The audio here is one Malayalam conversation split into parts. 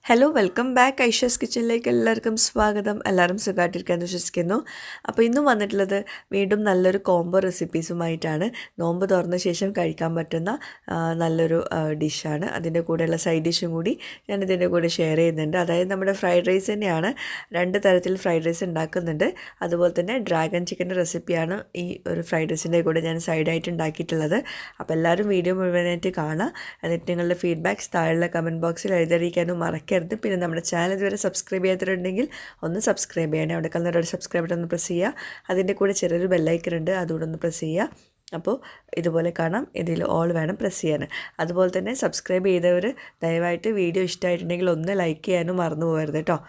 ഹലോ വെൽക്കം ബാക്ക് ഐഷസ് കിച്ചണിലേക്ക് എല്ലാവർക്കും സ്വാഗതം. എല്ലാവരും സുഖമായിട്ടിരിക്കാമെന്ന് വിശ്വസിക്കുന്നു. അപ്പോൾ ഇന്നും വന്നിട്ടുള്ളത് വീണ്ടും നല്ലൊരു കോംബോ റെസിപ്പീസുമായിട്ടാണ്. നോമ്പ് തുറന്ന ശേഷം കഴിക്കാൻ പറ്റുന്ന നല്ലൊരു ഡിഷാണ്. അതിൻ്റെ കൂടെയുള്ള സൈഡ് ഡിഷും കൂടി ഞാനിതിൻ്റെ കൂടെ ഷെയർ ചെയ്യുന്നുണ്ട്. അതായത് നമ്മുടെ ഫ്രൈഡ് റൈസ് തന്നെയാണ്. 2 തരത്തിൽ ഫ്രൈഡ് റൈസ് ഉണ്ടാക്കുന്നുണ്ട്. അതുപോലെ തന്നെ ഡ്രാഗൺ ചിക്കൻ്റെ റെസിപ്പിയാണ് ഈ ഒരു ഫ്രൈഡ് റൈസിൻ്റെ കൂടെ ഞാൻ സൈഡായിട്ട് ഉണ്ടാക്കിയിട്ടുള്ളത്. അപ്പോൾ എല്ലാവരും വീഡിയോ മുഴുവനായിട്ട് കാണാം. എന്നിട്ട് നിങ്ങളുടെ ഫീഡ്ബാക്ക്സ് താഴെയുള്ള കമൻറ്റ് ബോക്സിൽ എഴുതിയിരിക്കാനും മറക്കരുത്. പിന്നെ നമ്മുടെ ചാനൽ ഇതുവരെ സബ്സ്ക്രൈബ് ചെയ്യാത്തവരുണ്ടെങ്കിൽ ഒന്ന് സബ്സ്ക്രൈബ് ചെയ്യണേ. അവിടെ കലൊരു സബ്സ്ക്രൈബ് ബട്ടൺ ഒന്ന് പ്രസ് ചെയ്യുക. അതിൻ്റെ കൂടെ ചെറിയൊരു ബെല്ലൈക്കൺ ഉണ്ട്, അതുകൂടെ ഒന്ന് പ്രസ് ചെയ്യുക. അപ്പോൾ ഇതുപോലെ കാണാം. ഇതിൽ ഓൾ വേണം പ്രസ് ചെയ്യാൻ. അതുപോലെ തന്നെ സബ്സ്ക്രൈബ് ചെയ്തവർ ദയവായിട്ട് വീഡിയോ ഇഷ്ടമായിട്ടുണ്ടെങ്കിൽ ഒന്ന് ലൈക്ക് ചെയ്യാനും മറന്നു പോകരുത് കേട്ടോ.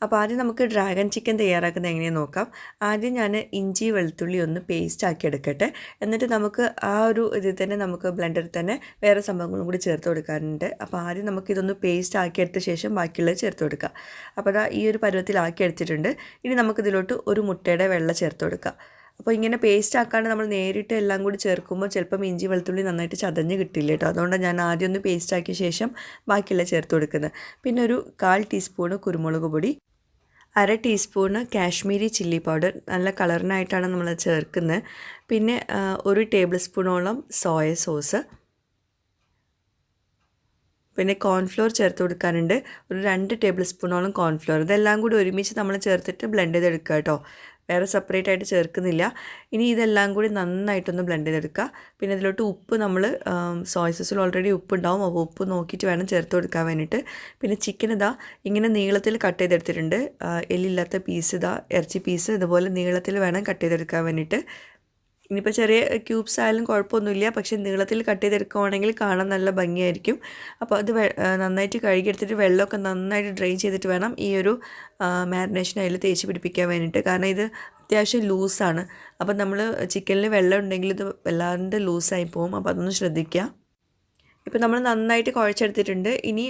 അപ്പോൾ ആദ്യം നമുക്ക് ഡ്രാഗൺ ചിക്കൻ തയ്യാറാക്കുന്നത് എങ്ങനെയാണെന്ന് നോക്കാം. ആദ്യം ഞാൻ ഇഞ്ചി വെളുത്തുള്ളി ഒന്ന് പേസ്റ്റ് ആക്കി എടുക്കട്ടെ. എന്നിട്ട് നമുക്ക് ആ ഒരു ഇതിൽ തന്നെ നമുക്ക് ബ്ലെൻഡറിൽ തന്നെ വേറെ സംഭവങ്ങളും കൂടി ചേർത്ത് കൊടുക്കാറുണ്ട്. അപ്പോൾ ആദ്യം നമുക്കിതൊന്ന് പേസ്റ്റ് ആക്കി എടുത്ത ശേഷം ബാക്കിയുള്ളത് ചേർത്ത് കൊടുക്കാം. അപ്പോൾ അതാ ഈ ഒരു പരുവത്തിലാക്കി എടുത്തിട്ടുണ്ട്. ഇനി നമുക്കിതിലോട്ട് ഒരു മുട്ടയുടെ വെള്ള ചേർത്ത് കൊടുക്കാം. അപ്പോൾ ഇങ്ങനെ പേസ്റ്റ് ആക്കാണ്ട് നമ്മൾ നേരിട്ട് എല്ലാം കൂടി ചേർക്കുമ്പോൾ ചിലപ്പം ഇഞ്ചി വെളുത്തുള്ളി നന്നായിട്ട് ചതഞ്ഞ് കിട്ടില്ല കേട്ടോ. അതുകൊണ്ടാണ് ഞാൻ ആദ്യം ഒന്ന് പേസ്റ്റ് ആക്കിയ ശേഷം ബാക്കിയുള്ള ചേർത്ത് കൊടുക്കുന്നത്. പിന്നെ ഒരു 1/4 ടീസ്പൂണ് കുരുമുളക് പൊടി, 1/2 ടീസ്പൂണ് കാശ്മീരി ചില്ലി പൗഡർ, നല്ല കളറിനായിട്ടാണ് നമ്മൾ ചേർക്കുന്നത്. പിന്നെ 1 ടേബിൾ സ്പൂണോളം സോയ സോസ്, പിന്നെ കോൺഫ്ലോർ ചേർത്ത് കൊടുക്കാനുണ്ട്. ഒരു 2 ടേബിൾ സ്പൂണോളം കോൺഫ്ലോർ. ഇതെല്ലാം കൂടി ഒരുമിച്ച് നമ്മൾ ചേർത്തിട്ട് ബ്ലെൻഡ് ചെയ്തെടുക്കുക കേട്ടോ. വേറെ സെപ്പറേറ്റ് ആയിട്ട് ചേർക്കുന്നില്ല. ഇനി ഇതെല്ലാം കൂടി നന്നായിട്ടൊന്ന് ബ്ലെൻഡ് ചെയ്തെടുക്കുക. പിന്നെ ഇതിലോട്ട് ഉപ്പ് നമ്മൾ സോയ സോസിൽ ഓൾറെഡി ഉപ്പുണ്ടാവും. അപ്പോൾ ഉപ്പ് നോക്കിയിട്ട് വേണം ചേർത്ത് കൊടുക്കാൻ വേണ്ടിയിട്ട്. പിന്നെ ചിക്കൻ ഇതാ ഇങ്ങനെ നീളത്തിൽ കട്ട് ചെയ്തെടുത്തിട്ടുണ്ട്. എല്ലില്ലാത്ത പീസ് ഇതാ ഇറച്ചി പീസ് ഇതുപോലെ നീളത്തിൽ വേണം കട്ട് ചെയ്തെടുക്കാൻ വേണ്ടിയിട്ട്. ഇനിയിപ്പോൾ ചെറിയ ക്യൂബ്സ് ആയാലും കുഴപ്പമൊന്നുമില്ല, പക്ഷേ നീളത്തിൽ കട്ട് ചെയ്തെടുക്കുകയാണെങ്കിൽ കാണാൻ നല്ല ഭംഗിയായിരിക്കും. അപ്പോൾ അത് നന്നായിട്ട് കഴുകിയെടുത്തിട്ട് വെള്ളമൊക്കെ നന്നായിട്ട് ഡ്രെയിൻ ചെയ്തിട്ട് വേണം ഈ ഒരു മാരിനേഷൻ അതിൽ തേച്ച് പിടിപ്പിക്കാൻ വേണ്ടിയിട്ട്. കാരണം ഇത് അത്യാവശ്യം ലൂസാണ്. അപ്പോൾ നമ്മൾ ചിക്കനിൽ വെള്ളം ഉണ്ടെങ്കിൽ ഇത് വല്ലാണ്ട് ലൂസായി പോകും. അപ്പോൾ അതൊന്ന് ശ്രദ്ധിക്കുക. ഇപ്പോൾ നമ്മൾ നന്നായിട്ട് കുഴച്ചെടുത്തിട്ടുണ്ട്. ഇനി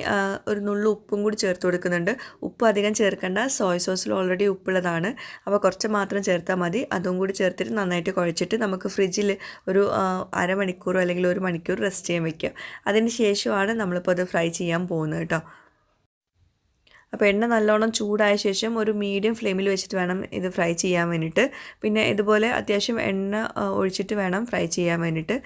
ഒരു നുള്ളു ഉപ്പും കൂടി ചേർത്ത് കൊടുക്കുന്നുണ്ട്. ഉപ്പ് അധികം ചേർക്കേണ്ട, സോയ സോസിൽ ഓൾറെഡി ഉപ്പുള്ളതാണ്. അപ്പോൾ കുറച്ച് മാത്രം ചേർത്താൽ മതി. അതും കൂടി ചേർത്തിട്ട് നന്നായിട്ട് കുഴച്ചിട്ട് നമുക്ക് ഫ്രിഡ്ജിൽ ഒരു അരമണിക്കൂറോ അല്ലെങ്കിൽ 1 മണിക്കൂർ റെസ്റ്റ് ചെയ്യാൻ വയ്ക്കുക. അതിന് ശേഷമാണ് നമ്മളിപ്പോൾ അത് ഫ്രൈ ചെയ്യാൻ പോകുന്നത് കേട്ടോ. അപ്പോൾ എണ്ണ നല്ലോണം ചൂടായ ശേഷം ഒരു മീഡിയം ഫ്ലെയിമിൽ വെച്ചിട്ട് വേണം ഇത് ഫ്രൈ ചെയ്യാൻ വേണ്ടിയിട്ട്. പിന്നെ ഇതുപോലെ അത്യാവശ്യം എണ്ണ ഒഴിച്ചിട്ട് വേണം ഫ്രൈ ചെയ്യാൻ വേണ്ടിയിട്ട്.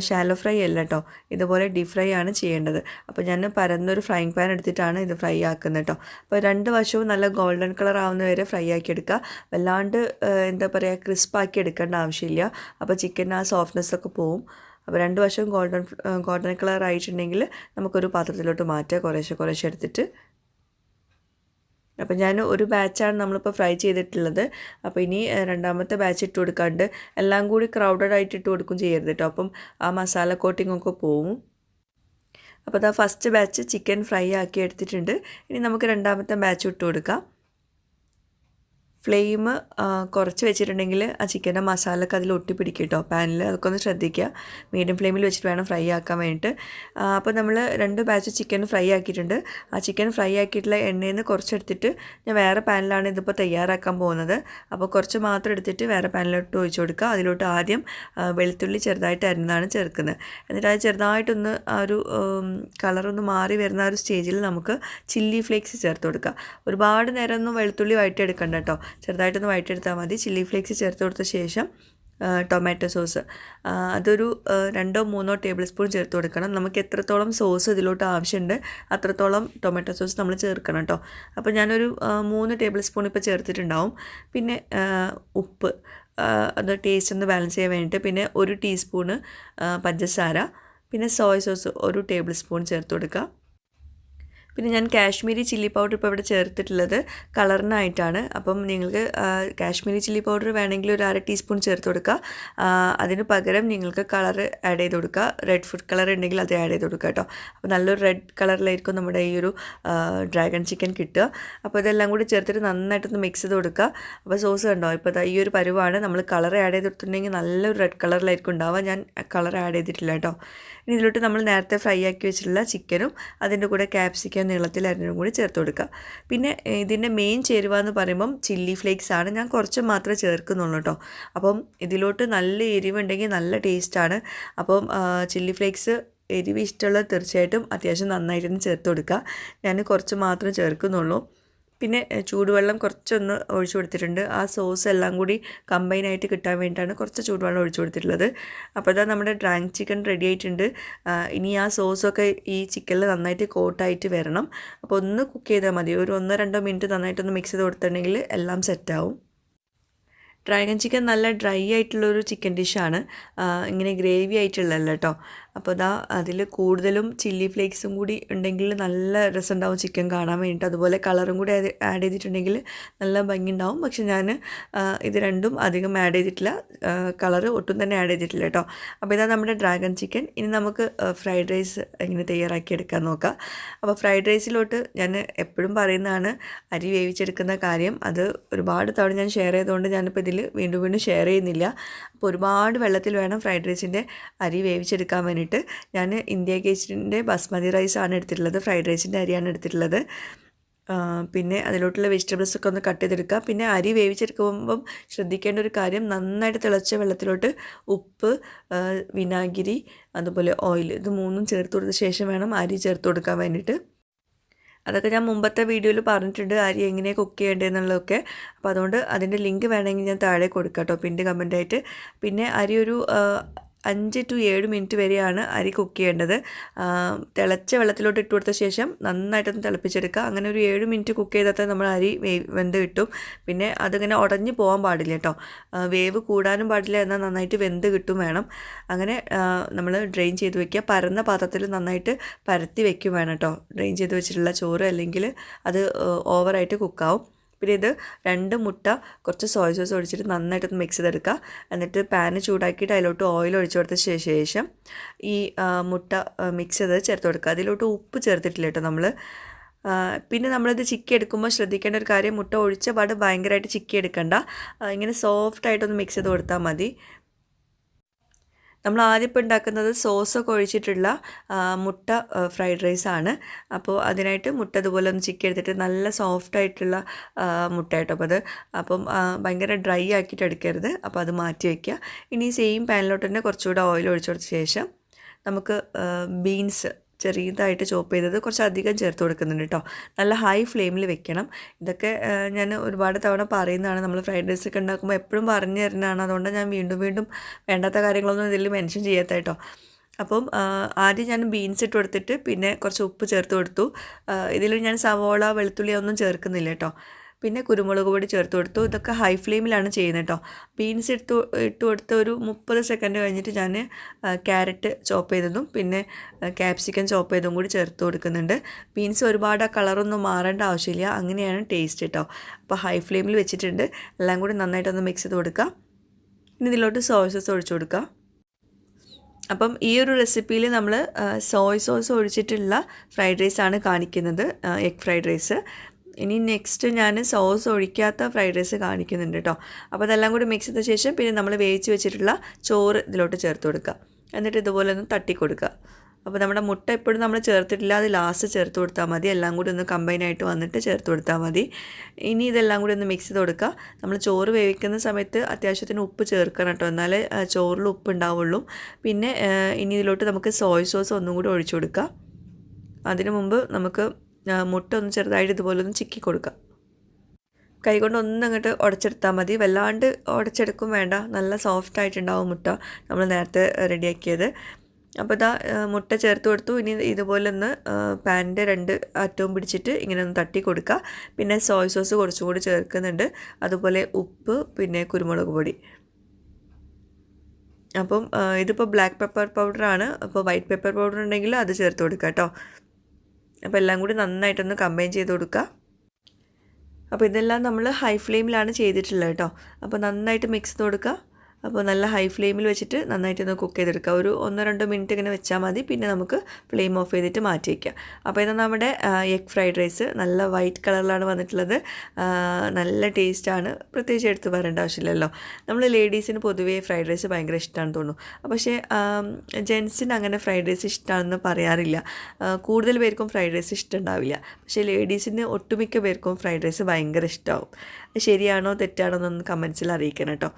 ഷാലോ ഫ്രൈ അല്ല കേട്ടോ, ഇതുപോലെ ഡീപ് ഫ്രൈ ആണ് ചെയ്യേണ്ടത്. അപ്പോൾ ഞാൻ പരന്നൊരു ഫ്രൈങ് പാൻ എടുത്തിട്ടാണ് ഇത് ഫ്രൈ ആക്കുന്നത് കേട്ടോ. അപ്പോൾ 2 വശവും നല്ല ഗോൾഡൻ കളർ ആവുന്ന വരെ ഫ്രൈ ആക്കി എടുക്കുക. വല്ലാണ്ട് എന്താ പറയുക ക്രിസ്പാക്കി എടുക്കേണ്ട ആവശ്യമില്ല. അപ്പോൾ ചിക്കൻ ആ സോഫ്റ്റ്നെസ്സൊക്കെ പോവും. അപ്പോൾ 2 വശവും ഗോൾഡൻ കളർ ആയിട്ടുണ്ടെങ്കിൽ നമുക്കൊരു പാത്രത്തിലോട്ട് മാറ്റുക, കുറേശ്ശെ എടുത്തിട്ട്. അപ്പോൾ ഞാൻ ഒരു ബാച്ചാണ് നമ്മളിപ്പോൾ ഫ്രൈ ചെയ്തിട്ടുള്ളത്. അപ്പോൾ ഇനി രണ്ടാമത്തെ ബാച്ച് ഇട്ട് കൊടുക്കാണ്ട് എല്ലാം കൂടി ക്രൗഡഡ് ആയിട്ട് ഇട്ട് കൊടുക്കും ചെയ്യരുത് കേട്ടോ. അപ്പം ആ മസാല കോട്ടിംഗ് ഒക്കെ പോവും. അപ്പോൾ അതാ ഫസ്റ്റ് ബാച്ച് ചിക്കൻ ഫ്രൈ ആക്കി എടുത്തിട്ടുണ്ട്. ഇനി നമുക്ക് രണ്ടാമത്തെ ബാച്ച് ഇട്ട് കൊടുക്കാം. ഫ്ലെയിം കുറച്ച് വെച്ചിട്ടുണ്ടെങ്കിൽ ആ ചിക്കൻ്റെ മസാലയൊക്കെ അതിൽ ഒട്ടിപ്പിടിക്കും കേട്ടോ പാനിൽ. അതൊക്കെ ഒന്ന് ശ്രദ്ധിക്കുക. മീഡിയം ഫ്ലെയിമിൽ വെച്ചിട്ട് വേണം ഫ്രൈ ആക്കാൻ വേണ്ടിയിട്ട്. അപ്പോൾ നമ്മൾ 2 ബാച്ച് ചിക്കൻ ഫ്രൈ ആക്കിയിട്ടുണ്ട്. ആ ചിക്കൻ ഫ്രൈ ആക്കിയിട്ടുള്ള എണ്ണയിൽ നിന്ന് കുറച്ചെടുത്തിട്ട് ഞാൻ വേറെ പാനിലാണ് ഇതിപ്പോൾ തയ്യാറാക്കാൻ പോകുന്നത്. അപ്പോൾ കുറച്ച് മാത്രം എടുത്തിട്ട് വേറെ പാനിലോട്ട് ഒഴിച്ച് കൊടുക്കുക. അതിലോട്ട് ആദ്യം വെളുത്തുള്ളി ചെറുതായിട്ട് അരിഞ്ഞതാണ് ചേർക്കുന്നത്. എന്നിട്ട് അത് ചെറുതായിട്ടൊന്ന് ആ ഒരു കളറൊന്ന് മാറി വരുന്ന ആ ഒരു സ്റ്റേജിൽ നമുക്ക് ചില്ലി ഫ്ലേക്സ് ചേർത്ത് കൊടുക്കുക. ഒരുപാട് നേരം ഒന്നും വെളുത്തുള്ളി വഴറ്റിയെടുക്കണ്ട കേട്ടോ, ചെറുതായിട്ടൊന്ന് വഴറ്റിയെടുത്താൽ മതി. ചില്ലി ഫ്ലേക്സ് ചേർത്ത് കൊടുത്ത ശേഷം ടൊമാറ്റോ സോസ് അതൊരു 2-3 ടേബിൾ സ്പൂൺ ചേർത്ത് കൊടുക്കണം. നമുക്ക് എത്രത്തോളം സോസ് ഇതിലോട്ട് ആവശ്യമുണ്ട് അത്രത്തോളം ടൊമാറ്റോ സോസ് നമ്മൾ ചേർക്കണം കേട്ടോ. അപ്പോൾ ഞാനൊരു 3 ടേബിൾ സ്പൂൺ ഇപ്പോൾ ചേർത്തിട്ടുണ്ടാവും. പിന്നെ ഉപ്പ്, അത് ടേസ്റ്റ് ഒന്ന് ബാലൻസ് ചെയ്യാൻ വേണ്ടിയിട്ട്. പിന്നെ 1 ടീസ്പൂണ് പഞ്ചസാര, പിന്നെ സോയ സോസ് 1 ടേബിൾ സ്പൂൺ ചേർത്ത് കൊടുക്കുക. പിന്നെ ഞാൻ കാശ്മീരി ചില്ലി പൗഡർ ഇപ്പോൾ ഇവിടെ ചേർത്തിട്ടുള്ളത് കളറിനായിട്ടാണ്. അപ്പം നിങ്ങൾക്ക് കാശ്മീരി ചില്ലി പൗഡർ വേണമെങ്കിൽ ഒരു 1/2 ടീസ്പൂൺ ചേർത്ത് കൊടുക്കുക. അതിന് പകരം നിങ്ങൾക്ക് കളർ ആഡ് ചെയ്ത് കൊടുക്കുക. റെഡ് ഫുഡ് കളർ ഉണ്ടെങ്കിൽ അത് ആഡ് ചെയ്ത് കൊടുക്കുക കേട്ടോ. അപ്പോൾ നല്ലൊരു റെഡ് കളറിലായിരിക്കും നമ്മുടെ ഈ ഒരു ഡ്രാഗൺ ചിക്കൻ കിട്ടുക. അപ്പോൾ ഇതെല്ലാം കൂടി ചേർത്തിട്ട് നന്നായിട്ടൊന്ന് മിക്സ് ചെയ്ത് കൊടുക്കുക. അപ്പോൾ സോസ് കണ്ടോ, ഇപ്പോൾ ഈ ഒരു പരുവാണ്. നമ്മൾ കളർ ആഡ് ചെയ്തിട്ടുണ്ടെങ്കിൽ നല്ലൊരു റെഡ് കളറിലായിരിക്കും ഉണ്ടാവുക. ഞാൻ കളർ ആഡ് ചെയ്തിട്ടില്ല കേട്ടോ. ഇനി ഇതിലോട്ട് നമ്മൾ നേരത്തെ ഫ്രൈ ആക്കി വെച്ചിട്ടുള്ള ചിക്കനും അതിൻ്റെ കൂടെ ക്യാപ്സിക്കം നീളത്തിൽ അരിഞ്ഞതും കൂടി ചേർത്ത് കൊടുക്കുക. പിന്നെ ഇതിൻ്റെ മെയിൻ ചേരുവ എന്ന് പറയുമ്പം ചില്ലി ഫ്ലേക്സ് ആണ്. ഞാൻ കുറച്ച് മാത്രമേ ചേർക്കുന്നുള്ളൂ കേട്ടോ. അപ്പം ഇതിലോട്ട് നല്ല എരിവുണ്ടെങ്കിൽ നല്ല ടേസ്റ്റാണ്. അപ്പം ചില്ലി ഫ്ലേക്സ് എരിവ് ഇഷ്ടമുള്ള തീർച്ചയായിട്ടും അത്യാവശ്യം നന്നായിട്ട് തന്നെ ചേർത്ത് കൊടുക്കുക. ഞാൻ കുറച്ച് മാത്രമേ ചേർക്കുന്നുള്ളൂ. പിന്നെ ചൂടുവെള്ളം കുറച്ചൊന്ന് ഒഴിച്ചു കൊടുത്തിട്ടുണ്ട്. ആ സോസ് എല്ലാം കൂടി കമ്പൈനായിട്ട് കിട്ടാൻ വേണ്ടിയിട്ടാണ് കുറച്ച് ചൂടുവെള്ളം ഒഴിച്ചു കൊടുത്തിട്ടുള്ളത്. അപ്പോൾ ഇതാ നമ്മുടെ ഡ്രാങ്ക് ചിക്കൻ റെഡി ആയിട്ടുണ്ട്. ഇനി ആ സോസൊക്കെ ഈ ചിക്കനിൽ നന്നായിട്ട് കോട്ടായിട്ട് വരണം. അപ്പോൾ ഒന്ന് കുക്ക് ചെയ്താൽ മതി. ഒരു 1-2 മിനിറ്റ് നന്നായിട്ടൊന്ന് മിക്സ് ചെയ്ത് കൊടുത്തിട്ടുണ്ടെങ്കിൽ എല്ലാം സെറ്റാവും. ഡ്രാഗൺ ചിക്കൻ നല്ല ഡ്രൈ ആയിട്ടുള്ളൊരു ചിക്കൻ ഡിഷാണ്, ഇങ്ങനെ ഗ്രേവി ആയിട്ടുള്ളതല്ല കേട്ടോ. അപ്പോൾ ഇതാ അതിൽ കൂടുതലും ചില്ലി ഫ്ലേക്സും കൂടി ഉണ്ടെങ്കിൽ നല്ല രസമുണ്ടാവും ചിക്കൻ കാണാൻ വേണ്ടിയിട്ട്. അതുപോലെ കളറും കൂടി ആഡ് ചെയ്തിട്ടുണ്ടെങ്കിൽ നല്ല ഭംഗി ഉണ്ടാവും. പക്ഷെ ഞാൻ ഇത് രണ്ടും അധികം ആഡ് ചെയ്തിട്ടില്ല, കളറ് ഒട്ടും തന്നെ ആഡ് ചെയ്തിട്ടില്ല കേട്ടോ. അപ്പോൾ ഇതാ നമ്മുടെ ഡ്രാഗൺ ചിക്കൻ. ഇനി നമുക്ക് ഫ്രൈഡ് റൈസ് എങ്ങനെ തയ്യാറാക്കിയെടുക്കാൻ നോക്കാം. അപ്പോൾ ഫ്രൈഡ് റൈസിലോട്ട് ഞാൻ എപ്പോഴും പറയുന്നതാണ് അരി വേവിച്ചെടുക്കുന്ന കാര്യം. അത് ഒരുപാട് തവണ ഞാൻ ഷെയർ ചെയ്തുകൊണ്ട് ഞാനിപ്പോൾ ഇതിൽ വീണ്ടും വീണ്ടും ഷെയർ ചെയ്യുന്നില്ല. അപ്പോൾ ഒരുപാട് വെള്ളത്തിൽ വേണം ഫ്രൈഡ് റൈസിൻ്റെ അരി വേവിച്ചെടുക്കാൻ വേണ്ടിയിട്ട്. ഞാൻ ഇന്ത്യ ഗേറ്റിൻ്റെ ബസ്മതി റൈസാണ് എടുത്തിട്ടുള്ളത്, ഫ്രൈഡ് റൈസിൻ്റെ അരിയാണ് എടുത്തിട്ടുള്ളത്. പിന്നെ അതിലോട്ടുള്ള വെജിറ്റബിൾസ് ഒക്കെ ഒന്ന് കട്ട് ചെയ്തെടുക്കുക. പിന്നെ അരി വേവിച്ചെടുക്കുമ്പം ശ്രദ്ധിക്കേണ്ട ഒരു കാര്യം, നന്നായിട്ട് തിളച്ച വെള്ളത്തിലോട്ട് ഉപ്പ്, വിനാഗിരി, അതുപോലെ ഓയിൽ, ഇത് മൂന്നും ചേർത്ത് കൊടുത്ത ശേഷം വേണം അരി ചേർത്ത് കൊടുക്കാൻ വേണ്ടിയിട്ട്. അതൊക്കെ ഞാൻ മുമ്പത്തെ വീഡിയോയിൽ പറഞ്ഞിട്ടുണ്ട്, അരി എങ്ങനെ കുക്ക് ചെയ്യേണ്ടതെന്നുള്ളതൊക്കെ. അപ്പോൾ അതുകൊണ്ട് അതിൻ്റെ ലിങ്ക് വേണമെങ്കിൽ ഞാൻ താഴെ കൊടുക്കാം കേട്ടോ, പിന്നീട് കമൻറ്റായിട്ട്. പിന്നെ അരി ഒരു 5 to 7 മിനിറ്റ് വരെയാണ് അരി കുക്ക് ചെയ്യേണ്ടത്. തിളച്ച വെള്ളത്തിലോട്ട് ഇട്ട് കൊടുത്ത ശേഷം നന്നായിട്ടൊന്ന് തിളപ്പിച്ചെടുക്കുക. അങ്ങനെ ഒരു 7 മിനിറ്റ് കുക്ക് ചെയ്താൽ നമ്മൾ അരി വെന്ത് കിട്ടും. പിന്നെ അതിങ്ങനെ ഉടഞ്ഞു പോകാൻ പാടില്ല കേട്ടോ, വേവ് കൂടാനും പാടില്ല, എന്നാൽ നന്നായിട്ട് വെന്ത് കിട്ടും വേണം. അങ്ങനെ നമ്മൾ ഡ്രെയിൻ ചെയ്ത് വെക്കുക. പരന്ന പാത്രത്തിൽ നന്നായിട്ട് പരത്തി വെക്കും വേണം കേട്ടോ, ഡ്രെയിൻ ചെയ്ത് വെച്ചിട്ടുള്ള ചോറ്, അല്ലെങ്കിൽ അത് ഓവറായിട്ട് കുക്കാവും. പിന്നെ ഇത് 2 മുട്ട കുറച്ച് സോയ സോസ് ഒഴിച്ചിട്ട് നന്നായിട്ടൊന്ന് മിക്സ് ചെയ്തെടുക്കുക. എന്നിട്ട് പാന് ചൂടാക്കിയിട്ട് അതിലോട്ട് ഓയിൽ ഒഴിച്ചു കൊടുത്ത ശേഷം ഈ മുട്ട മിക്സ് ചെയ്ത് ചേർത്ത് കൊടുക്കുക. അതിലോട്ട് ഉപ്പ് ചേർത്തിട്ടില്ല കേട്ടോ നമ്മൾ. പിന്നെ നമ്മളിത് ചിക്കി എടുക്കുമ്പോൾ ശ്രദ്ധിക്കേണ്ട ഒരു കാര്യം, മുട്ട ഒഴിച്ച പാട് ഭയങ്കരമായിട്ട് ചിക്കി എടുക്കണ്ട, ഇങ്ങനെ സോഫ്റ്റായിട്ടൊന്ന് മിക്സ് ചെയ്ത് കൊടുത്താൽ മതി. നമ്മൾ ആദ്യം ഇപ്പോൾ ഉണ്ടാക്കുന്നത് സോസൊക്കെ ഒഴിച്ചിട്ടുള്ള മുട്ട ഫ്രൈഡ് റൈസാണ്. അപ്പോൾ അതിനായിട്ട് മുട്ട ഇതുപോലെ ഒന്ന് ചിക്കി എടുത്തിട്ട് നല്ല സോഫ്റ്റായിട്ടുള്ള മുട്ട കേട്ടോ. അപ്പോൾ അപ്പം ഭയങ്കര ഡ്രൈ ആക്കിയിട്ട് എടുക്കരുത്. അപ്പോൾ അത് മാറ്റി വയ്ക്കുക. ഇനി സെയിം പാനിലോട്ട് തന്നെ കുറച്ചുകൂടെ ഓയിൽ ഒഴിച്ചു കൊടുത്ത ശേഷം നമുക്ക് ബീൻസ് ചെറിയതായിട്ട് ചോപ്പ് ചെയ്തത് കുറച്ചധികം ചേർത്ത് കൊടുക്കുന്നുണ്ട് കേട്ടോ. നല്ല ഹൈ ഫ്ലെയിമിൽ വെക്കണം. ഇതൊക്കെ ഞാൻ ഒരുപാട് തവണ പറയുന്നതാണ്, നമ്മൾ ഫ്രൈഡ് റൈസ് ഒക്കെ ഉണ്ടാക്കുമ്പോൾ എപ്പോഴും പറഞ്ഞു തരുന്നതാണ്. അതുകൊണ്ട് ഞാൻ വീണ്ടും വേണ്ടാത്ത കാര്യങ്ങളൊന്നും ഇതിൽ മെൻഷൻ ചെയ്യാത്ത കേട്ടോ. അപ്പം ആദ്യം ഞാൻ ബീൻസ് ഇട്ട് കൊടുത്തിട്ട് പിന്നെ കുറച്ച് ഉപ്പ് ചേർത്ത് കൊടുത്തു. ഇതിൽ ഞാൻ സവോള, വെളുത്തുള്ളി ഒന്നും ചേർക്കുന്നില്ല കേട്ടോ. പിന്നെ കുരുമുളക് പൊടി ചേർത്ത് കൊടുത്തു. ഇതൊക്കെ ഹൈ ഫ്ലെയിമിലാണ് ചെയ്യുന്നത് കേട്ടോ. ബീൻസ് ഇട്ട് കൊടുത്ത് ഒരു 30 സെക്കൻഡ് കഴിഞ്ഞിട്ട് ഞാൻ ക്യാരറ്റ് ചോപ്പ് ചെയ്തതും പിന്നെ ക്യാപ്സിക്കം ചോപ്പ് ചെയ്തതും കൂടി ചേർത്ത് കൊടുക്കുന്നുണ്ട്. ബീൻസ് ഒരുപാട് ആ കളറൊന്നും മാറേണ്ട ആവശ്യമില്ല, അങ്ങനെയാണ് ടേസ്റ്റ് കേട്ടോ. അപ്പോൾ ഹൈ ഫ്ലെയിമിൽ വെച്ചിട്ടുണ്ട്. എല്ലാം കൂടി നന്നായിട്ടൊന്ന് മിക്സ് ചെയ്ത് കൊടുക്കുക. ഇനി ഇതിലോട്ട് സോയ സോസ് ഒഴിച്ചു കൊടുക്കുക. അപ്പം ഈ ഒരു റെസിപ്പിയിൽ നമ്മൾ സോയ് സോസ് ഒഴിച്ചിട്ടുള്ള ഫ്രൈഡ് റൈസാണ് കാണിക്കുന്നത്, എഗ് ഫ്രൈഡ് റൈസ്. ഇനി നെക്സ്റ്റ് ഞാൻ സോസ് ഒഴിക്കാത്ത ഫ്രൈഡ് റൈസ് കാണിക്കുന്നുണ്ട് കേട്ടോ. അപ്പോൾ അതെല്ലാം കൂടി മിക്സ് ചെയ്ത ശേഷം പിന്നെ നമ്മൾ വേവിച്ച് വെച്ചിട്ടുള്ള ചോറ് ഇതിലോട്ട് ചേർത്ത് കൊടുക്കുക. എന്നിട്ട് ഇതുപോലെ ഒന്ന് തട്ടി കൊടുക്കുക. അപ്പോൾ നമ്മുടെ മുട്ട എപ്പോഴും നമ്മൾ ചേർത്തിട്ടില്ല, അത് ലാസ്റ്റ് ചേർത്ത് കൊടുത്താൽ മതി. എല്ലാം കൂടി ഒന്ന് കമ്പൈനായിട്ട് വന്നിട്ട് ചേർത്ത് കൊടുത്താൽ മതി. ഇനി ഇതെല്ലാം കൂടി ഒന്ന് മിക്സ് ചെയ്ത് കൊടുക്കുക. നമ്മൾ ചോറ് വേവിക്കുന്ന സമയത്ത് അത്യാവശ്യത്തിന് ഉപ്പ് ചേർക്കണം കേട്ടോ, എന്നാലേ ചോറിൽ ഉപ്പ് ഉണ്ടാവുള്ളൂ. പിന്നെ ഇനി ഇതിലോട്ട് നമുക്ക് സോയ് സോസ് ഒന്നും കൂടി ഒഴിച്ചു കൊടുക്കുക. അതിനു മുമ്പ് നമുക്ക് മുട്ട ഒന്ന് ചെറുതായിട്ട് ഇതുപോലെ ഒന്ന് ചിക്കി കൊടുക്കുക. കൈകൊണ്ട് ഒന്നങ്ങോട്ട് ഉടച്ചെടുത്താൽ മതി, വല്ലാണ്ട് ഉടച്ചെടുക്കും വേണ്ട. നല്ല സോഫ്റ്റായിട്ടുണ്ടാവും മുട്ട നമ്മൾ നേരത്തെ റെഡിയാക്കിയത്. അപ്പോൾ ഇതാ മുട്ട ചേർത്ത് കൊടുത്തു. ഇനി ഇതുപോലെ ഒന്ന് പാനിൻ്റെ 2 അറ്റവും പിടിച്ചിട്ട് ഇങ്ങനെ ഒന്ന് തട്ടി കൊടുക്കുക. പിന്നെ സോയ് സോസ് കുറച്ചും കൂടി ചേർക്കുന്നുണ്ട്, അതുപോലെ ഉപ്പ്, പിന്നെ കുരുമുളക് പൊടി. അപ്പം ഇതിപ്പോൾ ബ്ലാക്ക് പെപ്പർ പൗഡറാണ്. അപ്പോൾ വൈറ്റ് പെപ്പർ പൗഡർ ഉണ്ടെങ്കിൽ അത് ചേർത്ത് കൊടുക്കുക കേട്ടോ. അപ്പോൾ എല്ലാം കൂടി നന്നായിട്ടൊന്ന് കമ്പൈൻ ചെയ്ത് കൊടുക്കുക. അപ്പോൾ ഇതെല്ലാം നമ്മൾ ഹൈ ഫ്ലെയിമിലാണ് ചെയ്തിട്ടുള്ളത് കേട്ടോ. അപ്പോൾ നന്നായിട്ട് മിക്സ് ചെയ്ത് കൊടുക്കുക. അപ്പോൾ നല്ല ഹൈ ഫ്ലെയിമിൽ വെച്ചിട്ട് നന്നായിട്ടൊന്ന് കുക്ക് ചെയ്തെടുക്കുക. ഒരു 1-2 മിനിറ്റ് ഇങ്ങനെ വെച്ചാൽ മതി. പിന്നെ നമുക്ക് ഫ്ലെയിം ഓഫ് ചെയ്തിട്ട് മാറ്റി വയ്ക്കുക. അപ്പോൾ ഇത് നമ്മുടെ എഗ് ഫ്രൈഡ് റൈസ് നല്ല വൈറ്റ് കളറിലാണ് വന്നിട്ടുള്ളത്. നല്ല ടേസ്റ്റാണ്, പ്രത്യേകിച്ച് എടുത്ത് പറയേണ്ട ആവശ്യമില്ലല്ലോ. നമ്മൾ ലേഡീസിന് പൊതുവേ ഫ്രൈഡ് റൈസ് ഭയങ്കര ഇഷ്ടമാണെന്ന് തോന്നുന്നു. പക്ഷേ ജെൻസിന് അങ്ങനെ ഫ്രൈഡ് റൈസ് ഇഷ്ടമാണെന്ന് പറയാറില്ല. കൂടുതൽ പേർക്കും ഫ്രൈഡ് റൈസ് ഇഷ്ടമുണ്ടാവില്ല. പക്ഷേ ലേഡീസിന് ഒട്ടുമിക്ക പേർക്കും ഫ്രൈഡ് റൈസ് ഭയങ്കര ഇഷ്ടമാവും. ശരിയാണോ തെറ്റാണോ എന്നൊന്ന് കമൻസിൽ അറിയിക്കണം കേട്ടോ.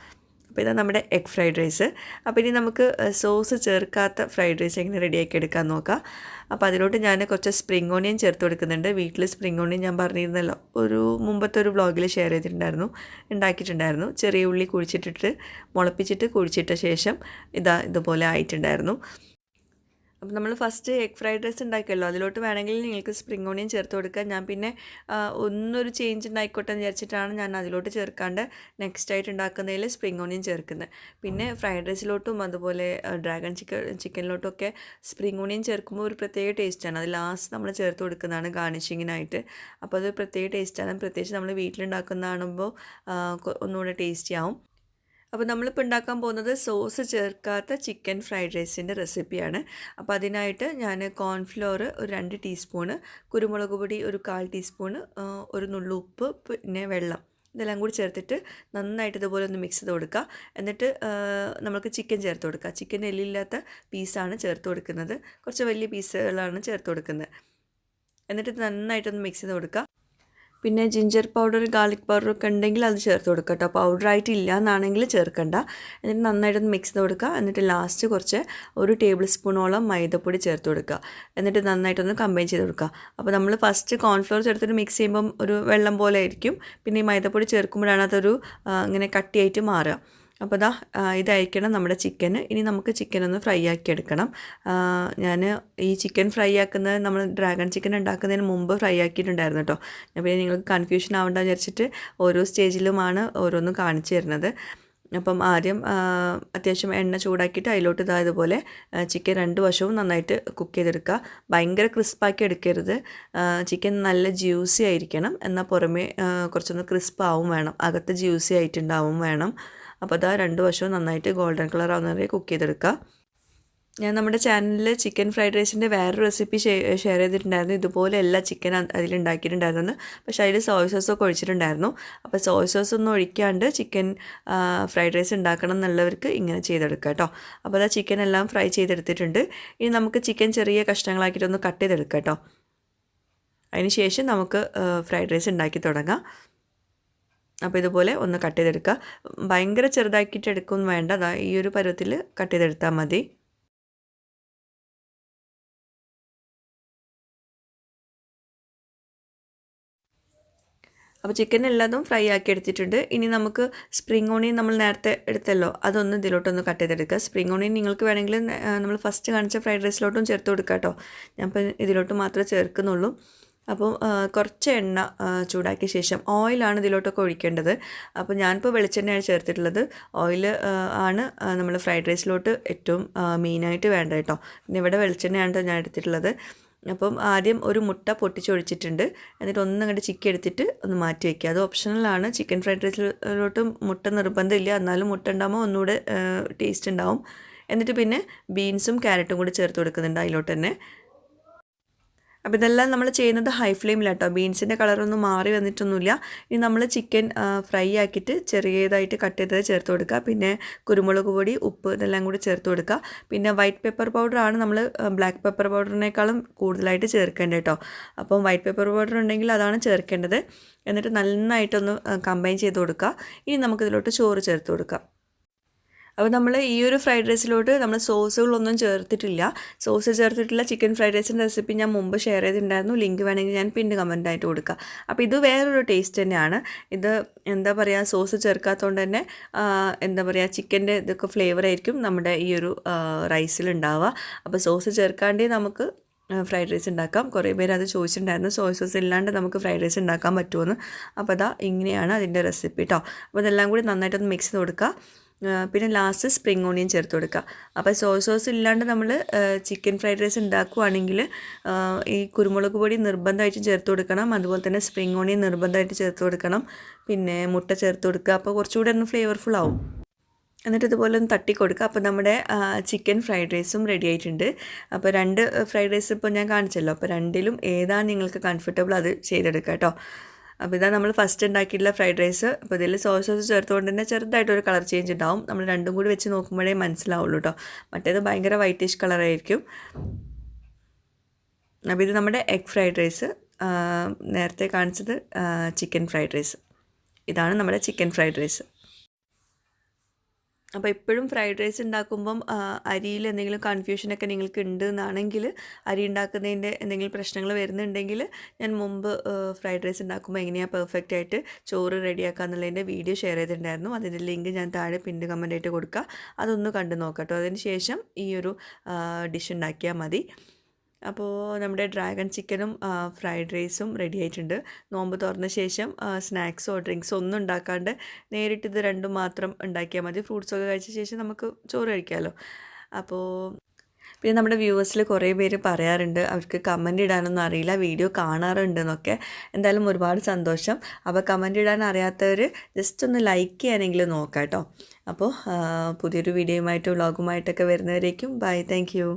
അപ്പോൾ ഇതാ നമ്മുടെ എഗ് ഫ്രൈഡ് റൈസ്. അപ്പോൾ ഇനി നമുക്ക് സോസ് ചേർക്കാത്ത ഫ്രൈഡ് റൈസ് എങ്ങനെ റെഡിയാക്കി എടുക്കാൻ നോക്കാം. അപ്പോൾ അതിലോട്ട് ഞാൻ കുറച്ച് സ്പ്രിംഗ് ഓണിയൻ ചേർത്ത് കൊടുക്കുന്നുണ്ട്. വീട്ടിൽ സ്പ്രിംഗ് ഓണിയൻ ഞാൻ പറഞ്ഞിരുന്നല്ലോ, മുമ്പത്തെ ഒരു വ്ളോഗിൽ ഷെയർ ചെയ്തിട്ടുണ്ടായിരുന്നു, ഉണ്ടാക്കിയിട്ടുണ്ടായിരുന്നു. ചെറിയ ഉള്ളി കുഴിച്ചിട്ടിട്ട് മുളപ്പിച്ചിട്ട് കുഴിച്ചിട്ട ശേഷം ഇതുപോലെ ആയിട്ടുണ്ടായിരുന്നു. അപ്പോൾ നമ്മൾ ഫസ്റ്റ് എഗ് ഫ്രൈഡ് റൈസ് ഉണ്ടാക്കിയല്ലോ, അതിലോട്ട് വേണമെങ്കിൽ നിങ്ങൾക്ക് സ്പ്രിംഗ് ഓണിയൻ ചേർത്ത് കൊടുക്കുക. ഞാൻ പിന്നെ ഒന്നൊരു ചേഞ്ച് ഉണ്ടായിക്കോട്ടെ എന്ന് വിചാരിച്ചിട്ടാണ് ഞാൻ അതിലോട്ട് ചേർക്കാണ്ട് നെക്സ്റ്റ് ആയിട്ട് ഉണ്ടാക്കുന്നതിൽ സ്പ്രിംഗ് ഓണിയൻ ചേർക്കുന്നത്. പിന്നെ ഫ്രൈഡ് റൈസിലോട്ടും അതുപോലെ ഡ്രാഗൺ ചിക്കനിലോട്ടും ഒക്കെ സ്പ്രിംഗ് ഓണിയൻ ചേർക്കുമ്പോൾ ഒരു പ്രത്യേക ടേസ്റ്റാണ്. അത് ലാസ്റ്റ് നമ്മൾ ചേർത്ത് കൊടുക്കുന്നതാണ് ഗാർണിഷിങ്ങിനായിട്ട്. അപ്പോൾ അത് പ്രത്യേക ടേസ്റ്റാണ്. പ്രത്യേകിച്ച് നമ്മൾ വീട്ടിലുണ്ടാക്കുന്നതാകുമ്പോൾ ഒന്നുകൂടെ ടേസ്റ്റി ആവും. അപ്പോൾ നമ്മളിപ്പോൾ ഉണ്ടാക്കാൻ പോകുന്നത് സോസ് ചേർക്കാത്ത ചിക്കൻ ഫ്രൈഡ് റൈസിൻ്റെ റെസിപ്പിയാണ്. അപ്പോൾ അതിനായിട്ട് ഞാൻ കോൺഫ്ലോർ ഒരു 2 ടീസ്പൂണ്, കുരുമുളക് പൊടി ഒരു 1/4 ടീസ്പൂണ്, ഒരു നുള്ളു ഉപ്പ്, പിന്നെ വെള്ളം, ഇതെല്ലാം കൂടി ചേർത്തിട്ട് നന്നായിട്ട് ഇതുപോലെ ഒന്ന് മിക്സ് ചെയ്ത് കൊടുക്കുക. എന്നിട്ട് നമുക്ക് ചിക്കൻ ചേർത്ത് കൊടുക്കുക. ചിക്കൻ എല്ലില്ലാത്ത പീസാണ് ചേർത്ത് കൊടുക്കുന്നത്. കുറച്ച് വലിയ പീസുകളാണ് ചേർത്ത് കൊടുക്കുന്നത്. എന്നിട്ട് നന്നായിട്ടൊന്ന് മിക്സ് ചെയ്ത് കൊടുക്കുക. പിന്നെ ജിഞ്ചർ പൗഡർ, ഗാർലിക് പൗഡറൊക്കെ ഉണ്ടെങ്കിൽ അത് ചേർത്ത് കൊടുക്കുക കേട്ടോ. പൗഡറായിട്ട് ഇല്ല എന്നാണെങ്കിൽ ചേർക്കണ്ട. എന്നിട്ട് നന്നായിട്ടൊന്ന് മിക്സ് ചെയ്ത് കൊടുക്കുക. എന്നിട്ട് ലാസ്റ്റ് കുറച്ച് 1 ടേബിൾ സ്പൂണോളം മൈദപ്പൊടി ചേർത്ത് കൊടുക്കുക. എന്നിട്ട് നന്നായിട്ടൊന്ന് കമ്പൈൻ ചെയ്ത് കൊടുക്കുക. അപ്പോൾ നമ്മൾ ഫസ്റ്റ് കോൺഫ്ലോർ ചേർത്തിട്ട് മിക്സ് ചെയ്യുമ്പം ഒരു വെള്ളം പോലെ ആയിരിക്കും. പിന്നെ ഈ മൈദപ്പൊടി ചേർക്കുമ്പോഴാണ് അതൊരു ഇങ്ങനെ കട്ടിയായിട്ട് മാറുക. അപ്പോൾ ഇതായിരിക്കണം നമ്മുടെ ചിക്കൻ. ഇനി നമുക്ക് ചിക്കൻ ഒന്ന് ഫ്രൈ ആക്കി എടുക്കണം. ഞാൻ ഈ ചിക്കൻ ഫ്രൈ ആക്കുന്നത് നമ്മൾ ഡ്രാഗൺ ചിക്കൻ ഉണ്ടാക്കുന്നതിന് മുമ്പ് ഫ്രൈ ആക്കിയിട്ടുണ്ടായിരുന്നു കേട്ടോ. പിന്നെ നിങ്ങൾക്ക് കൺഫ്യൂഷൻ ആവേണ്ട വിചാരിച്ചിട്ട് ഓരോ സ്റ്റേജിലുമാണ് ഓരോന്നും കാണിച്ചു തരുന്നത്. അപ്പം ആദ്യം അത്യാവശ്യം എണ്ണ ചൂടാക്കിയിട്ട് അതിലോട്ട് ഇതുപോലെ ചിക്കൻ 2 വശവും നന്നായിട്ട് കുക്ക് ചെയ്തെടുക്കുക. ഭയങ്കര ക്രിസ്പാക്കി എടുക്കരുത്. ചിക്കൻ നല്ല ജ്യൂസി ആയിരിക്കണം, എന്നാൽ പുറമേ കുറച്ചൊന്ന് ക്രിസ്പാവും വേണം, അകത്ത് ജ്യൂസി ആയിട്ടുണ്ടാവും വേണം. അപ്പോൾ 2 വശവും നന്നായിട്ട് ഗോൾഡൻ കളർ ആവുന്നവരെ കുക്ക് ചെയ്തെടുക്കുക. ഞാൻ നമ്മുടെ ചാനലിൽ ചിക്കൻ ഫ്രൈഡ് റൈസിൻ്റെ വേറൊരു റെസിപ്പി ഷെയർ ചെയ്തിട്ടുണ്ടായിരുന്നു. ഇതുപോലെ എല്ലാ ചിക്കൻ അതിലുണ്ടാക്കിയിട്ടുണ്ടായിരുന്നു. പക്ഷേ അതിൽ സോയ സോസൊക്കെ ഒഴിച്ചിട്ടുണ്ടായിരുന്നു. അപ്പോൾ സോയ സോസ് ഒന്നും ഒഴിക്കാണ്ട് ചിക്കൻ ഫ്രൈഡ് റൈസ് ഉണ്ടാക്കണം എന്നുള്ളവർക്ക് ഇങ്ങനെ ചെയ്തെടുക്കുക കേട്ടോ. അപ്പോൾ ചിക്കൻ എല്ലാം ഫ്രൈ ചെയ്തെടുത്തിട്ടുണ്ട്. ഇനി നമുക്ക് ചിക്കൻ ചെറിയ കഷ്ണങ്ങളാക്കിയിട്ടൊന്ന് കട്ട് ചെയ്തെടുക്കുക കേട്ടോ. അതിന് ശേഷം നമുക്ക് ഫ്രൈഡ് റൈസ് ഉണ്ടാക്കി തുടങ്ങാം. അപ്പോൾ ഇതുപോലെ ഒന്ന് കട്ട് ചെയ്തെടുക്കുക. ഭയങ്കര ചെറുതാക്കിയിട്ട് എടുക്കൊന്നും വേണ്ട. ഈ ഒരു പരുവത്തിൽ കട്ട് ചെയ്തെടുത്താൽ മതി. അപ്പോൾ ചിക്കൻ എല്ലാതും ഫ്രൈ ആക്കി എടുത്തിട്ടുണ്ട്. ഇനി നമുക്ക് സ്പ്രിംഗ് ഓണിയൻ നമ്മൾ നേരത്തെ എടുത്തല്ലോ, അതൊന്ന് ഇതിലോട്ടൊന്ന് കട്ട് ചെയ്തെടുക്കുക. സ്പ്രിംഗ് ഓണിയൻ നിങ്ങൾക്ക് വേണമെങ്കിൽ നമ്മൾ ഫസ്റ്റ് കാണിച്ച ഫ്രൈഡ് റൈസിലോട്ടും ചേർത്ത് കൊടുക്കുക കേട്ടോ. ഞാൻ ഇപ്പോൾ ഇതിലോട്ട് മാത്രമേ ചേർക്കുന്നുള്ളൂ. അപ്പോൾ കുറച്ച് എണ്ണ ചൂടാക്കിയ ശേഷം ഓയിലാണ് ഇതിലോട്ടൊക്കെ ഒഴിക്കേണ്ടത്. അപ്പോൾ ഞാനിപ്പോൾ വെളിച്ചെണ്ണയാണ് ചേർത്തിട്ടുള്ളത്. ഓയിൽ ആണ് നമ്മൾ ഫ്രൈഡ് റൈസിലോട്ട് ഏറ്റവും മെയിനായിട്ട് വേണ്ടത് കേട്ടോ. പിന്നെ ഇവിടെ വെളിച്ചെണ്ണയാണ് ഞാൻ എടുത്തിട്ടുള്ളത്. അപ്പം ആദ്യം ഒരു മുട്ട പൊട്ടിച്ചൊഴിച്ചിട്ടുണ്ട്. എന്നിട്ട് ഒന്നങ്ങോട്ട് ചിക്കി എടുത്തിട്ട് ഒന്ന് മാറ്റി വയ്ക്കുക. അത് ഓപ്ഷണലാണ്. ചിക്കൻ ഫ്രൈഡ് റൈസിലോട്ടും മുട്ട നിർബന്ധമില്ല, എന്നാലും മുട്ട ഉണ്ടാകുമ്പോൾ ഒന്നുകൂടെ ടേസ്റ്റ് ഉണ്ടാവും. എന്നിട്ട് പിന്നെ ബീൻസും ക്യാരറ്റും കൂടി ചേർത്ത് കൊടുക്കുന്നുണ്ട് അതിലോട്ട് തന്നെ. അപ്പോൾ ഇതെല്ലാം നമ്മൾ ചെയ്യുന്നത് ഹൈ ഫ്ലെയിമിലാട്ടോ. ബീൻസിൻ്റെ കളറൊന്നും മാറി വന്നിട്ടൊന്നുമില്ല. ഇനി നമ്മൾ ചിക്കൻ ഫ്രൈ ആക്കിയിട്ട് ചെറിയതായിട്ട് കട്ട് ചെയ്തത് ചേർത്ത് കൊടുക്കുക. പിന്നെ കുരുമുളക് പൊടി, ഉപ്പ് ഇതെല്ലാം കൂടി ചേർത്ത് കൊടുക്കുക. പിന്നെ വൈറ്റ് പെപ്പർ പൗഡറാണ് നമ്മൾ ബ്ലാക്ക് പെപ്പർ പൗഡറിനേക്കാളും കൂടുതലായിട്ട് ചേർക്കേണ്ടത് കേട്ടോ. അപ്പം വൈറ്റ് പെപ്പർ പൗഡർ ഉണ്ടെങ്കിൽ അതാണ് ചേർക്കേണ്ടത്. എന്നിട്ട് നന്നായിട്ടൊന്ന് കമ്പൈൻ ചെയ്ത് കൊടുക്കുക. ഇനി നമുക്കിതിലോട്ട് ചോറ് ചേർത്ത് കൊടുക്കാം. അപ്പോൾ നമ്മൾ ഈ ഒരു ഫ്രൈഡ് റൈസിലോട്ട് നമ്മൾ സോസുകളൊന്നും ചേർത്തിട്ടില്ല. സോസ് ചേർത്തിട്ടുള്ള ചിക്കൻ ഫ്രൈഡ് റൈസിൻ്റെ റെസിപ്പി ഞാൻ മുമ്പ് ഷെയർ ചെയ്തിട്ടുണ്ടായിരുന്നു. ലിങ്ക് വേണമെങ്കിൽ ഞാൻ പിന്നെ കമൻറ്റായിട്ട് കൊടുക്കാം. അപ്പോൾ ഇത് വേറൊരു ടേസ്റ്റ് തന്നെയാണ്. ഇത് എന്താ പറയുക, സോസ് ചേർക്കാത്തതുകൊണ്ട് തന്നെ എന്താ പറയുക, ചിക്കൻ്റെ ഇതൊക്കെ ഫ്ലേവർ ആയിരിക്കും നമ്മുടെ ഈ ഒരു റൈസിലുണ്ടാവുക. അപ്പോൾ സോസ് ചേർക്കാണ്ടേ നമുക്ക് ഫ്രൈഡ് റൈസ് ഉണ്ടാക്കാം. കുറേ പേര് അത് ചോദിച്ചിട്ടുണ്ടായിരുന്നു, സോയ സോസ് ഇല്ലാണ്ട് നമുക്ക് ഫ്രൈഡ് റൈസ് ഉണ്ടാക്കാൻ പറ്റുമെന്ന്. അപ്പോൾ ഇങ്ങനെയാണ് അതിൻ്റെ റെസിപ്പി കേട്ടോ. അപ്പോൾ ഇതെല്ലാം കൂടി നന്നായിട്ടൊന്ന് മിക്സ് ചെയ്ത് കൊടുക്കുക. പിന്നെ ലാസ്റ്റ് സ്പ്രിംഗ് ഓണിയൻ ചേർത്ത് കൊടുക്കുക. അപ്പോൾ സോയ സോസ് ഇല്ലാണ്ട് നമ്മൾ ചിക്കൻ ഫ്രൈഡ് റൈസ് ഉണ്ടാക്കുകയാണെങ്കിൽ ഈ കുരുമുളക് പൊടി നിർബന്ധമായിട്ടും ചേർത്ത് കൊടുക്കണം. അതുപോലെ തന്നെ സ്പ്രിംഗ് ഓണിയൻ നിർബന്ധമായിട്ട് ചേർത്ത് കൊടുക്കണം. പിന്നെ മുട്ട ചേർത്ത് കൊടുക്കുക. അപ്പോൾ കുറച്ചുകൂടെ ഒന്ന് ഫ്ലേവർഫുൾ ആവും. എന്നിട്ട് ഇതുപോലെ ഒന്ന് തട്ടി കൊടുക്കുക. അപ്പോൾ നമ്മുടെ ചിക്കൻ ഫ്രൈഡ് റൈസും റെഡി ആയിട്ടുണ്ട്. അപ്പോൾ 2 ഫ്രൈഡ് റൈസ് ഇപ്പോൾ ഞാൻ കാണിച്ചല്ലോ. അപ്പോൾ രണ്ടിലും ഏതാണ് നിങ്ങൾക്ക് കംഫർട്ടബിൾ അത് ചെയ്തെടുക്കുക കേട്ടോ. അപ്പോൾ ഇതാണ് നമ്മൾ ഫസ്റ്റ് ഉണ്ടാക്കിയിട്ടുള്ള ഫ്രൈഡ് റൈസ്. അപ്പോൾ ഇതിൽ സോയ സോസ് ചേർത്തുകൊണ്ട് തന്നെ ചെറുതായിട്ടൊരു കളർ ചേഞ്ച് ഉണ്ടാവും. നമ്മൾ രണ്ടും കൂടി വെച്ച് നോക്കുമ്പോഴേ മനസ്സിലാവുള്ളൂ കേട്ടോ. മറ്റേത് ഭയങ്കര വൈറ്റിഷ് കളറായിരിക്കും. അപ്പോൾ ഇത് നമ്മുടെ എഗ് ഫ്രൈഡ് റൈസ്. നേരത്തെ കാണിച്ചത് ചിക്കൻ ഫ്രൈഡ് റൈസ്. ഇതാണ് നമ്മുടെ ചിക്കൻ ഫ്രൈഡ് റൈസ്. അപ്പോൾ എപ്പോഴും ഫ്രൈഡ് റൈസ് ഉണ്ടാക്കുമ്പം അരിയിൽ എന്തെങ്കിലും കൺഫ്യൂഷനൊക്കെ നിങ്ങൾക്ക് ഉണ്ട് എന്നാണെങ്കിൽ അരി ഉണ്ടാക്കുന്നതിൻ്റെ എന്തെങ്കിലും പ്രശ്നങ്ങൾ വരുന്നുണ്ടെങ്കിൽ ഞാൻ മുമ്പ് ഫ്രൈഡ് റൈസ് ഉണ്ടാക്കുമ്പോൾ എങ്ങനെയാണ് പെർഫെക്റ്റ് ആയിട്ട് ചോറ് റെഡിയാക്കുക എന്നുള്ളതിൻ്റെ വീഡിയോ ഷെയർ ചെയ്തിട്ടുണ്ടായിരുന്നു. അതിൻ്റെ ലിങ്ക് ഞാൻ താഴെ പിൻ കമൻ്റ് ആയിട്ട് കൊടുക്കുക. അതൊന്ന് കണ്ടു നോക്കട്ടോ. അതിന് ശേഷം ഈ ഒരു ഡിഷ് ഉണ്ടാക്കിയാൽ മതി. അപ്പോൾ നമ്മുടെ ഡ്രാഗൺ ചിക്കനും ഫ്രൈഡ് റൈസും റെഡി ആയിട്ടുണ്ട്. നോമ്പ് തുറന്ന ശേഷം സ്നാക്സോ ഡ്രിങ്ക്സോ ഒന്നും ഉണ്ടാക്കാണ്ട് നേരിട്ട് ഇത് രണ്ടും മാത്രം ഉണ്ടാക്കിയാൽ മതി. ഫ്രൂട്ട്സൊക്കെ കഴിച്ച ശേഷം നമുക്ക് ചോറ് കഴിക്കാമല്ലോ. അപ്പോൾ പിന്നെ നമ്മുടെ വ്യൂവേഴ്സിൽ കുറേ പേര് പറയാറുണ്ട് അവർക്ക് കമൻ്റ് ഇടാനൊന്നും അറിയില്ല, വീഡിയോ കാണാറുണ്ടെന്നൊക്കെ. എന്തായാലും ഒരുപാട് സന്തോഷം. അപ്പോൾ കമൻ്റ് ഇടാൻ അറിയാത്തവർ ജസ്റ്റ് ഒന്ന് ലൈക്ക് ചെയ്യാനെങ്കിലും നോക്കാം കേട്ടോ. അപ്പോൾ പുതിയൊരു വീഡിയോയുമായിട്ട് വ്ളോഗുമായിട്ടൊക്കെ വരുന്നവരേക്കും ബൈ, താങ്ക് യു.